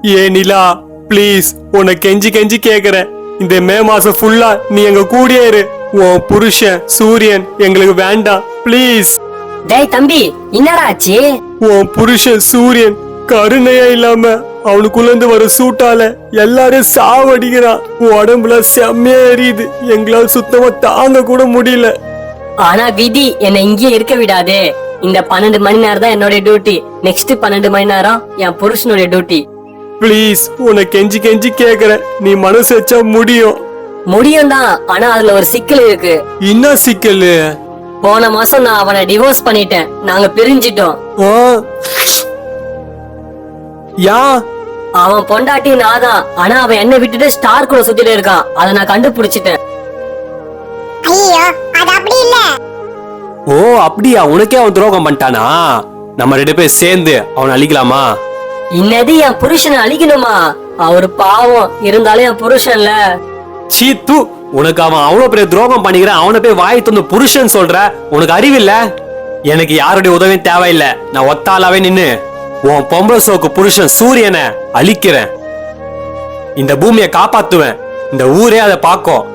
ஏ நிலா, please உன்னை கெஞ்சி கெஞ்சி கேக்குறேன். இந்த மே மாசம் ஃபுல்லா நீ எங்க கூடயே இரு. உன் புருஷன் சூரியன் எங்களுக்கு வேண்டாம், ப்ளீஸ். டேய் தம்பி, என்னடா ஆச்சு? உன் புருஷன் சூரியன் கருணையா இல்லாம அவனுக்குள்ள இருந்து வர சூட்டால எல்லாரையும் சாவடிக்கிறான். உடம்புல செம்மையா எரியுது. எங்களால சுத்தமா தாங்க கூட முடியல. ஆனா விதி என்னை இங்கேயே இருக்க விடாதே. இந்த 12 மணி நேரம் தான் என்னோட டியூட்டி. நெக்ஸ்ட் 12 மணி நேரம் என் புருஷனுடைய டியூட்டி. ப்ளீஸ் உன்னை கெஞ்சி கெஞ்சி கேக்குறேன். நீ மனசு வச்சா முடியும். முடியும் தான், ஆனா அதுல ஒரு சிக்கல் இருக்கு. என்ன சிக்கலு? போன மாசம் நான் அவனை டிவோர்ஸ் பண்ணிட்டேன். நாங்க பிரிஞ்சிட்டோம். ஆ? யா? அவன் பொண்டாட்டி நான் தான். ஆனா அவன் என்ன விட்டுட்டு ஸ்டார் கூட சுத்திட்டு இருக்கான். அதை நான் கண்டுபிடிச்சிட்டேன். ஐயோ, அது அப்படி இல்ல. ஓ அப்படியா? உனக்கே அவன் துரோகம் பண்ணிட்டானா? நம்ம 2 பேர் சேர்ந்து அவனை அழிக்கலாமா? இன்னது என் புருஷனை அழிக்கணுமா? அவரு பாவம், இருந்தாலும் என் புருஷன்ல. சீத்து, உனக்கு அவன் அவ்வளவு பெரிய துரோகம் பண்ணிக்கிறான். அவனை போய் வாய் தந்து புருஷன் சொல்ற? உனக்கு அறிவில்ல? எனக்கு யாருடைய உதவியும் தேவையில்லை. நான் ஒத்தாளாவே நின்னு உன் பொம்பளை சோக்கு புருஷன் சூரியனை அழிக்கிறேன். இந்த பூமியை காப்பாத்துவேன். இந்த ஊரே அதை பார்க்கும்.